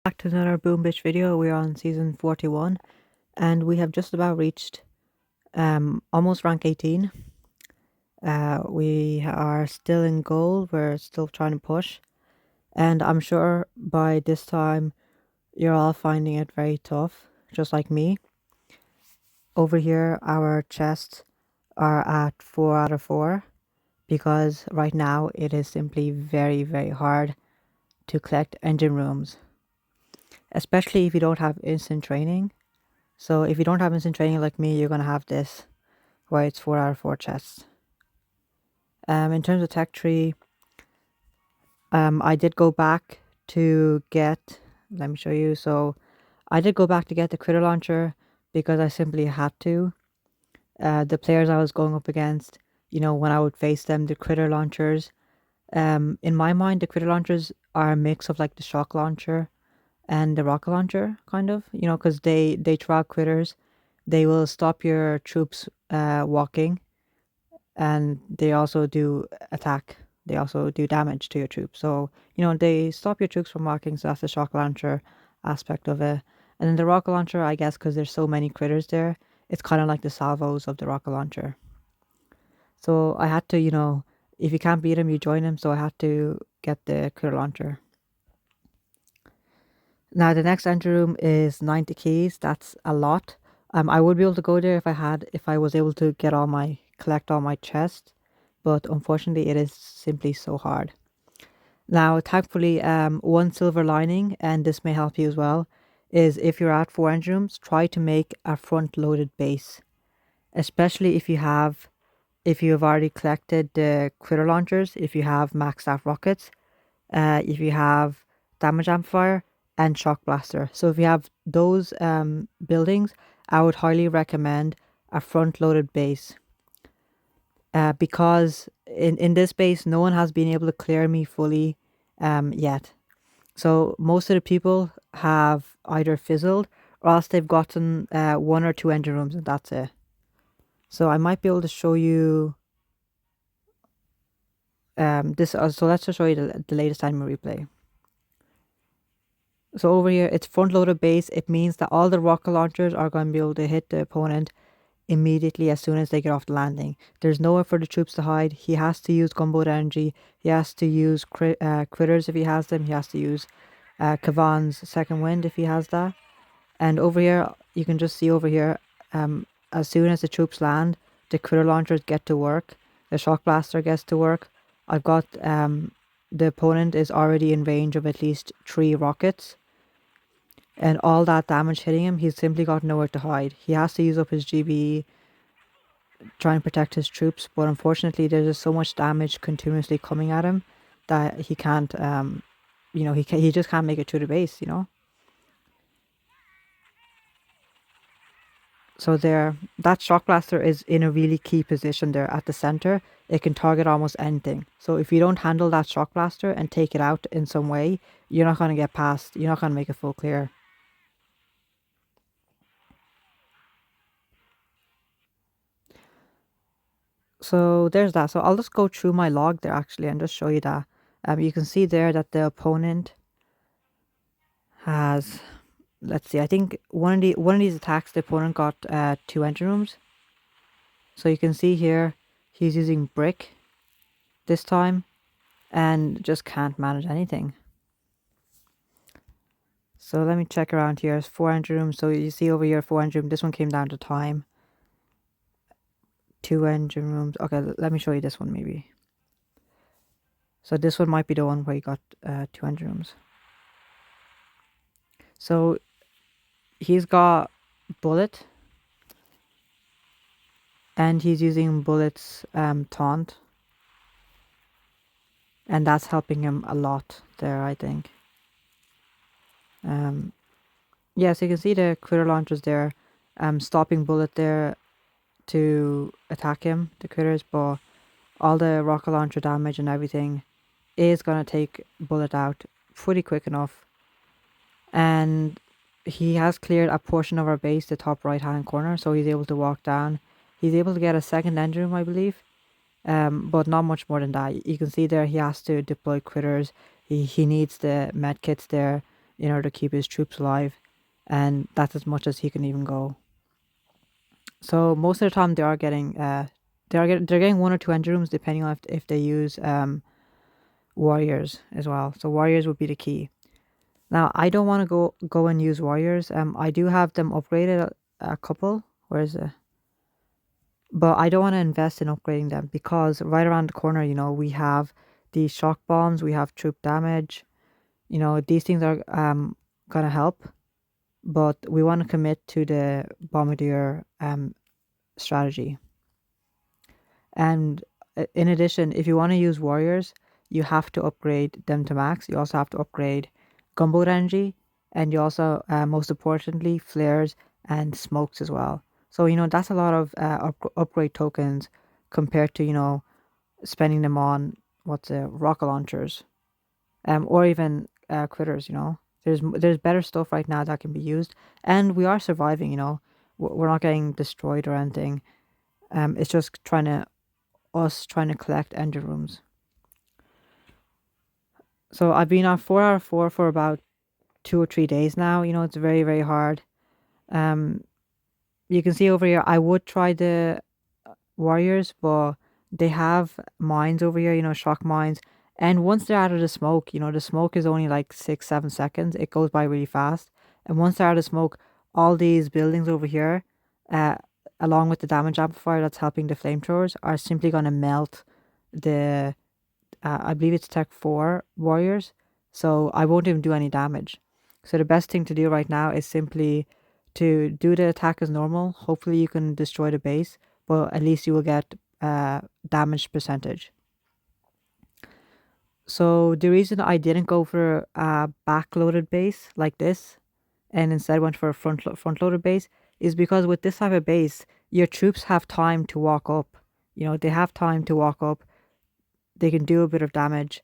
Back to another Boom Beach video. We're on season 41 and we have just about reached almost rank 18. We are still in goal. We're still trying to push, and I'm sure by this time you're all finding it very tough, just like me. Over here, our chests are at 4 out of 4 because right now it is simply very, very hard to collect engine rooms, especially if you don't have instant training. So if you don't have instant training like me, you're going to have this, where it's 4 out of 4 chests. In terms of tech tree, I did go back to get, let me show you. So I did go back to get the critter launcher because I simply had to. The players I was going up against, when I would face them, the critter launchers, in my mind, the critter launchers are a mix of like the shock launcher and the rocket launcher, kind of, because they trap critters. They will stop your troops walking, and they also do attack. They also do damage to your troops. So, they stop your troops from walking, so that's the shock launcher aspect of it. And then the rocket launcher, I guess, because there's so many critters there, it's kind of like the salvos of the rocket launcher. So I had to, if you can't beat him, you join him. So I had to get the critter launcher. Now the next entry room is 90 keys. That's a lot. I would be able to go there if I was able to collect all my chests, but unfortunately it is simply so hard. Now, thankfully, one silver lining, and this may help you as well, is if you're at 4 engine rooms, try to make a front-loaded base, especially if you have already collected the critter launchers, if you have maxed out rockets, if you have damage amplifier and shock blaster. So if you have those buildings, I would highly recommend a front-loaded base. Because in this base, no one has been able to clear me fully yet. So most of the people have either fizzled or else they've gotten 1 or 2 engine rooms, and that's it. So I might be able to show you this. So let's just show you the latest enemy replay. So over here, it's front-loaded base. It means that all the rocket launchers are going to be able to hit the opponent immediately as soon as they get off the landing. There's nowhere for the troops to hide. He has to use gunboat energy. He has to use critters if he has them. He has to use Kavan's second wind if he has that. And over here, you can just see over here, as soon as the troops land, the critter launchers get to work. The shock blaster gets to work. I've got the opponent is already in range of at least 3 rockets. And all that damage hitting him, he's simply got nowhere to hide. He has to use up his GBE, try and protect his troops, but unfortunately there's just so much damage continuously coming at him that he can't, he just can't make it to the base, So there, that shock blaster is in a really key position there at the center. It can target almost anything. So if you don't handle that shock blaster and take it out in some way, you're not going to get past, you're not going to make a full clear. So there's that. So I'll just go through my log there actually and just show you that. You can see there that the opponent has, let's see, I think one of these attacks the opponent got 2 engine rooms. So you can see here he's using brick this time and just can't manage anything. So let me check around here. It's 4 engine rooms. So you see over here 4 engine room. This one came down to time. 2 engine rooms. Okay, let me show you this one maybe. So this one might be the one where you got 2 engine rooms. So he's got bullet, and he's using bullet's taunt, and that's helping him a lot there, I think. Yeah, so you can see the critter launchers there, stopping bullet there to attack him, the critters, but all the rocket launcher damage and everything is gonna take bullet out pretty quick enough. And he has cleared a portion of our base, the top right hand corner, so he's able to walk down. He's able to get a second engine room, I believe, but not much more than that. You can see there he has to deploy critters. He needs the med kits there. in order to keep his troops alive, and that's as much as he can even go. So most of the time they are getting they're getting one or two engine rooms depending on if they use warriors as well. So warriors would be the key. Now I don't want to go and use warriors. I do have them upgraded a couple. Where is it? But I don't want to invest in upgrading them because right around the corner, we have these shock bombs, we have troop damage. These things are gonna help, but we want to commit to the bombardier strategy. And in addition, if you want to use warriors, you have to upgrade them to max. You also have to upgrade gunboat energy, and you also, most importantly, flares and smokes as well. So, that's a lot of upgrade tokens compared to, spending them on rocket launchers, or even critters. There's better stuff right now that can be used, and we are surviving. We're not getting destroyed or anything. It's just us trying to collect engine rooms. So I've been on 4 out of 4 for about 2 or 3 days now. It's very, very hard. Um, you can see over here, I would try the warriors, but they have mines over here, shock mines. And once they're out of the smoke, the smoke is only like 6, 7 seconds. It goes by really fast. And once they're out of smoke, all these buildings over here, uh, along with the damage amplifier that's helping the flamethrowers, are simply going to melt the I believe it's Tech 4 warriors, so I won't even do any damage. So the best thing to do right now is simply to do the attack as normal. Hopefully you can destroy the base, but at least you will get damage percentage. So the reason I didn't go for a backloaded base like this and instead went for a front loaded base is because with this type of base, your troops have time to walk up. They have time to walk up. They can do a bit of damage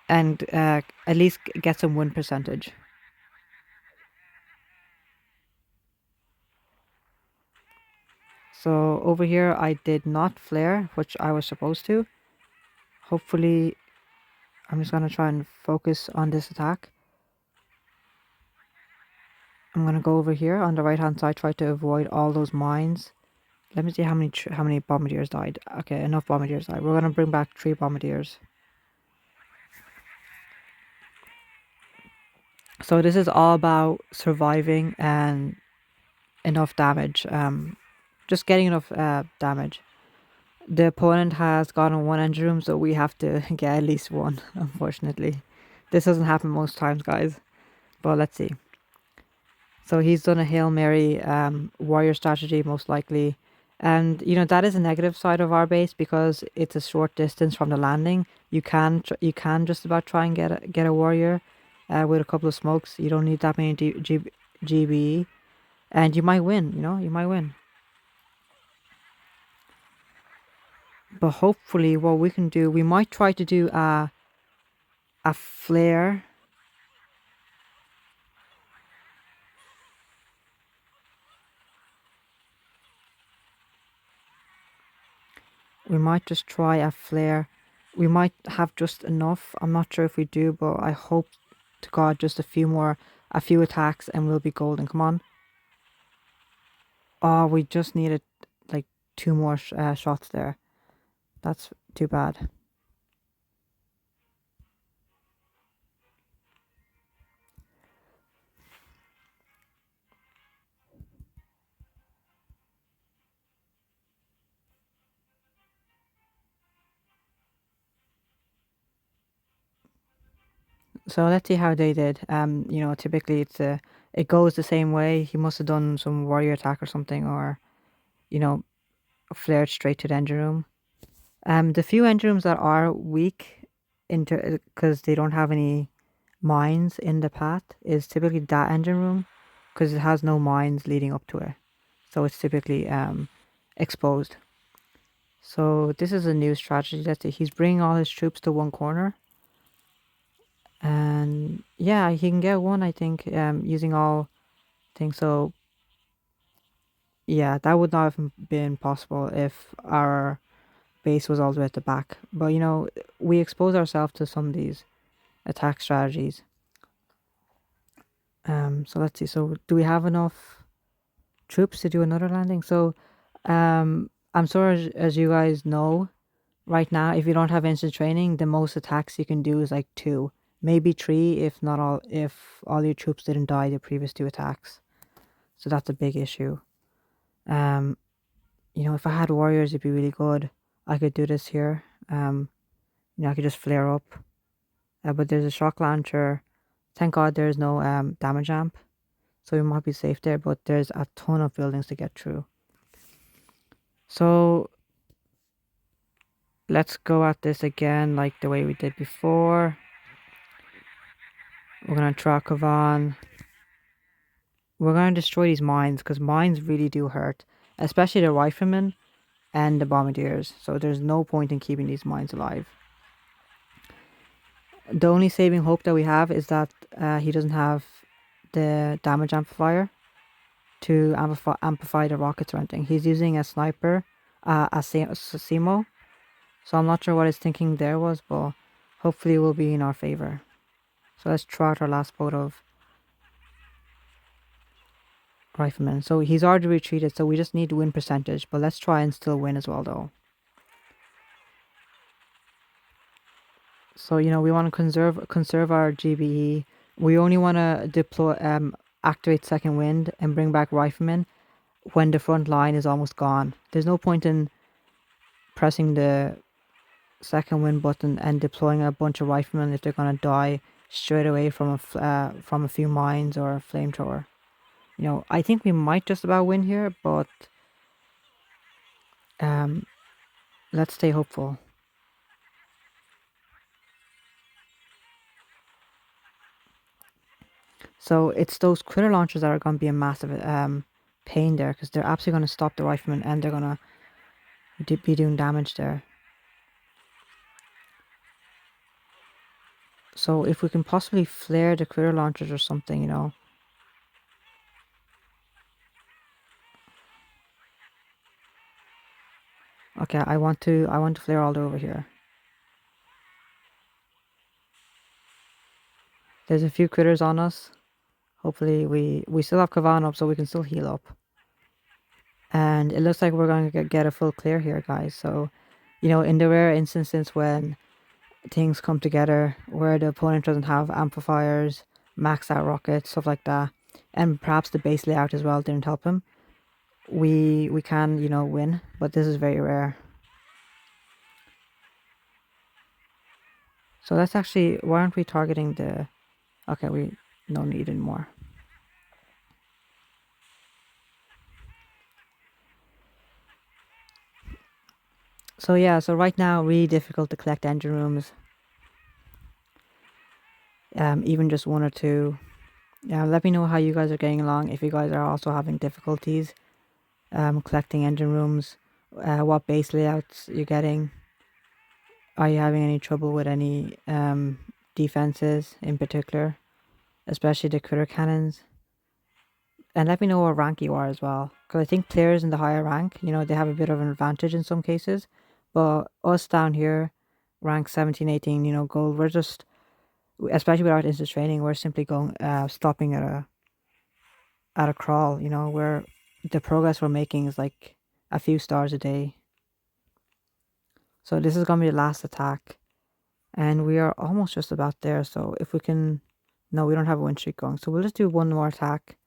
and at least get some win percentage. So over here I did not flare, which I was supposed to. Hopefully, I'm just going to try and focus on this attack. I'm going to go over here on the right hand side, try to avoid all those mines. Let me see how many bombardiers died. Okay, enough bombardiers died. We're going to bring back 3 bombardiers. So this is all about surviving and enough damage. Just getting enough damage. The opponent has gotten 1 engine room, so we have to get at least 1, unfortunately. This doesn't happen most times, guys. But let's see. So he's done a Hail Mary warrior strategy, most likely. And, that is a negative side of our base because it's a short distance from the landing. You can just about try and get a warrior with a couple of smokes. You don't need that many GBE. And you might win, you might win. But hopefully what we can do, we might try to do a flare. We might just try a flare. We might have just enough. I'm not sure if we do, but I hope to God just a few attacks and we'll be golden. Come on. Oh, we just needed like 2 more shots there. That's too bad. So let's see how they did. Typically it goes the same way. He must have done some warrior attack or something, or flared straight to the engine room. The few engine rooms that are weak into because they don't have any mines in the path is typically that engine room because it has no mines leading up to it, so it's typically exposed. So this is a new strategy. Let's see, he's bringing all his troops to one corner, and yeah, he can get one, I think, using all things. So yeah, that would not have been possible if our base was all the way at the back. But we expose ourselves to some of these attack strategies. So let's see. So do we have enough troops to do another landing? So I'm sure as you guys know, right now, if you don't have instant training, the most attacks you can do is like 2, maybe 3, if not all, if all your troops didn't die the previous 2 attacks. So that's a big issue. Um, if I had warriors, it'd be really good. I could do this here. I could just flare up. But there's a shock launcher. Thank God there's no damage amp, so we might be safe there. But there's a ton of buildings to get through. So let's go at this again like the way we did before. We're gonna track Kavan. We're gonna destroy these mines because mines really do hurt, especially the riflemen and the bombardiers. So there's no point in keeping these mines alive. The only saving hope that we have is that he doesn't have the damage amplifier to amplify the rockets or anything. He's using a sniper, a Simo. So I'm not sure what his thinking there was, but hopefully it will be in our favor. So let's try out our last boat of riflemen. So he's already retreated, so we just need win percentage. But let's try and still win as well, though. So we want to conserve our GBE. We only want to deploy, activate second wind and bring back riflemen when the front line is almost gone. There's no point in pressing the second wind button and deploying a bunch of riflemen if they're gonna die straight away from a few mines or a flamethrower. I think we might just about win here, but let's stay hopeful. So it's those critter launchers that are going to be a massive pain there, because they're absolutely going to stop the riflemen and they're going to be doing damage there. So if we can possibly flare the critter launchers or something, Okay, I want to flare all over here. There's a few critters on us. Hopefully we still have Kavan up, so we can still heal up. And it looks like we're going to get a full clear here, guys. So, in the rare instances when things come together, where the opponent doesn't have amplifiers, maxed out rockets, stuff like that, and perhaps the base layout as well didn't help him, we can, win. But this is very rare. So let's actually, why aren't we targeting the... Okay, we no need anymore. So yeah, so right now, really difficult to collect engine rooms. Even just 1 or 2. Let me know how you guys are getting along, if you guys are also having difficulties collecting engine rooms, what base layouts you're getting. Are you having any trouble with any defenses in particular, especially the critter cannons? And let me know what rank you are as well, because I think players in the higher rank, they have a bit of an advantage in some cases, but us down here, rank 17, 18, gold, we're just, especially without instant training, we're simply going, stopping at a crawl, where the progress we're making is like a few stars a day. So this is going to be the last attack. And we are almost just about there. So if we can... No, we don't have a win streak going. So we'll just do 1 more attack.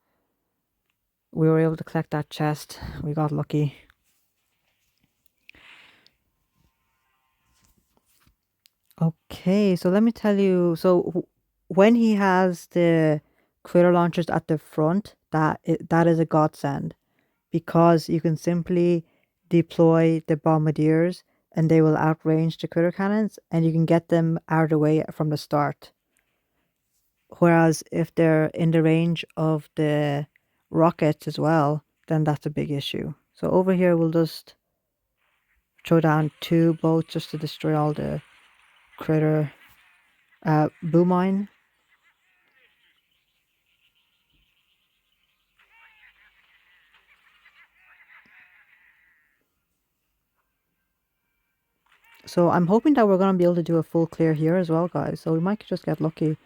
We were able to collect that chest. We got lucky. Okay, so let me tell you. So when he has the critter launchers at the front, that is a godsend, because you can simply deploy the bombardiers and they will outrange the critter cannons, and you can get them out of the way from the start. Whereas if they're in the range of the rockets as well, then that's a big issue. So over here we'll just throw down 2 boats just to destroy all the critter boom mine. So I'm hoping that we're going to be able to do a full clear here as well, guys. So we might just get lucky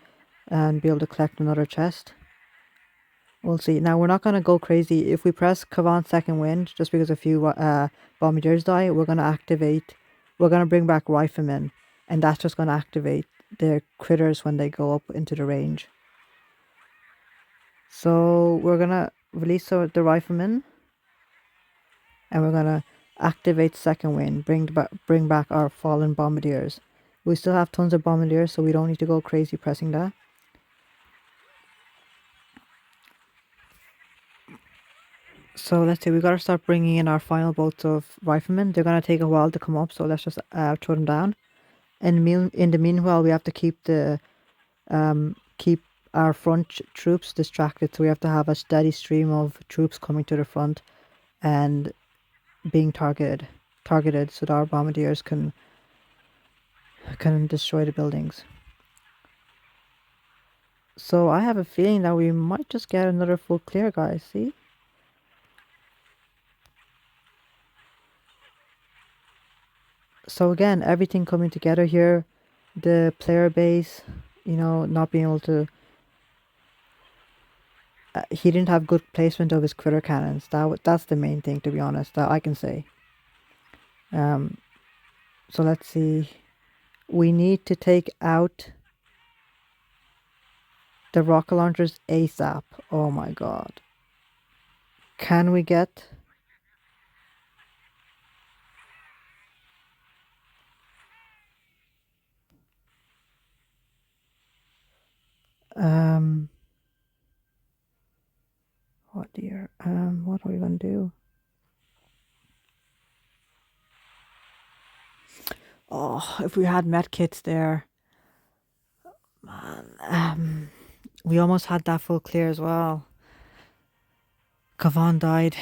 and be able to collect another chest. We'll see. Now, we're not going to go crazy. If we press Kavan's second wind, just because a few bombardiers die, we're going to activate... We're going to bring back Riflemen. And that's just going to activate the critters when they go up into the range. So we're going to release the Riflemen. And we're going to activate second wind. Bring back our fallen bombardiers. We still have tons of bombardiers, so we don't need to go crazy pressing that. So let's see, we gotta start bringing in our final boats of riflemen. They're gonna take a while to come up, so let's just throw them down. And in the meanwhile, we have to keep our front troops distracted. So we have to have a steady stream of troops coming to the front and being targeted, so that our bombardiers can destroy the buildings. So I have a feeling that we might just get another full clear, guys. See? So again, everything coming together here. The player base, you know, not being able to... he didn't have good placement of his critter cannons. That's the main thing, to be honest, that I can say. So let's see. We need to take out the rocket launchers ASAP. Oh my god. Can we get... oh dear. What are we gonna do? Oh, if we had medkits there. Man, we almost had that full clear as well. Kavan died.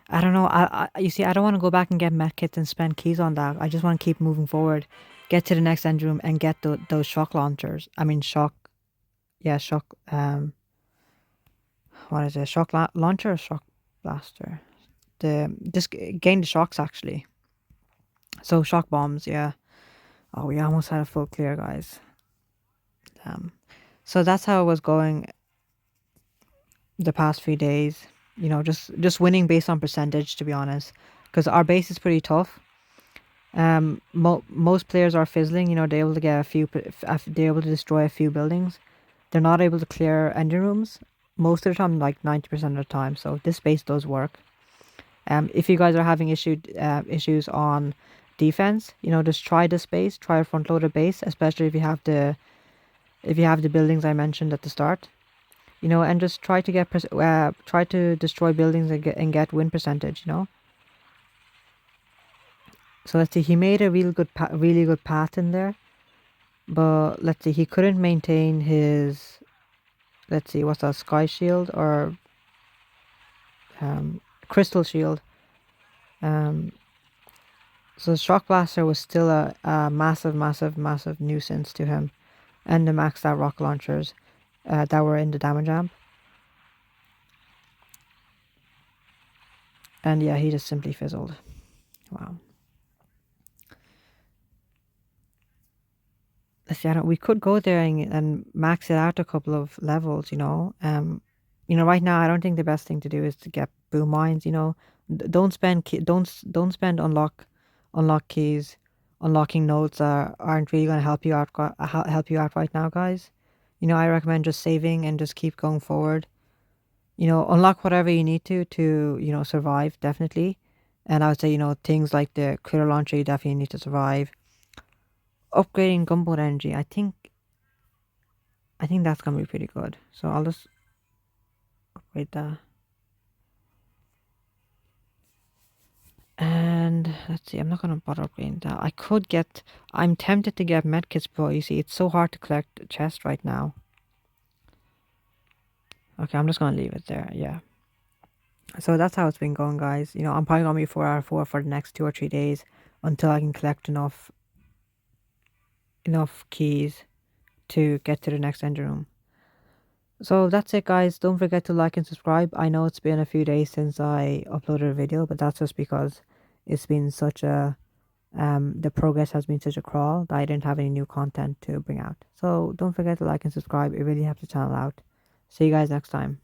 I don't know. You see, I don't want to go back and get medkits and spend keys on that. I just want to keep moving forward, get to the next engine room, and get those shock launchers. I mean, shock. Yeah, shock. What is it? Shock launcher or shock blaster? Just gain the shocks actually. So shock bombs. Yeah. Oh, we almost had a full clear, guys. So that's how it was going the past few days. You know, just winning based on percentage, to be honest, because our base is pretty tough. Most players are fizzling. You know, they're able to get they're able to destroy a few buildings. They're not able to clear engine rooms most of the time, like 90% of the time. So this base does work. If you guys are having issues on defense, you know, just try this base. Try a front loader base, especially if you have the buildings I mentioned at the start. You know, and just try to try to destroy buildings and get win percentage. You know. So let's see. He made a really good path in there, but let's see. He couldn't maintain his... Let's see. What's that? Sky shield or crystal shield. So the shock blaster was still a massive nuisance to him, and the maxed out rocket launchers that were in the damage amp. And yeah, he just simply fizzled. Wow. Let's see, we could go there and max it out a couple of levels, you know. You know, right now I don't think the best thing to do is to get boom mines, you know. Don't spend don't spend unlock keys. Unlocking nodes aren't really going to help you out right now, guys. You know, I recommend just saving and just keep going forward. You know, unlock whatever you need to, you know, survive, definitely. And I would say, you know, things like the critter launcher, you definitely need to survive. Upgrading gunboat energy, I think that's gonna be pretty good. So I'll just upgrade that. And let's see, I'm not gonna bother upgrading that. I'm tempted to get medkits, but you see, it's so hard to collect a chest right now. Okay, I'm just gonna leave it there, yeah. So that's how it's been going, guys. You know, I'm probably gonna be 4 out of 4 for the next 2 or 3 days until I can collect enough keys to get to the next engine room. So that's it, guys. Don't forget to like and subscribe. I know it's been a few days since I uploaded a video, but that's just because it's been such a the progress has been such a crawl that I didn't have any new content to bring out. So don't forget to like and subscribe. It really helps the channel out. See you guys next time.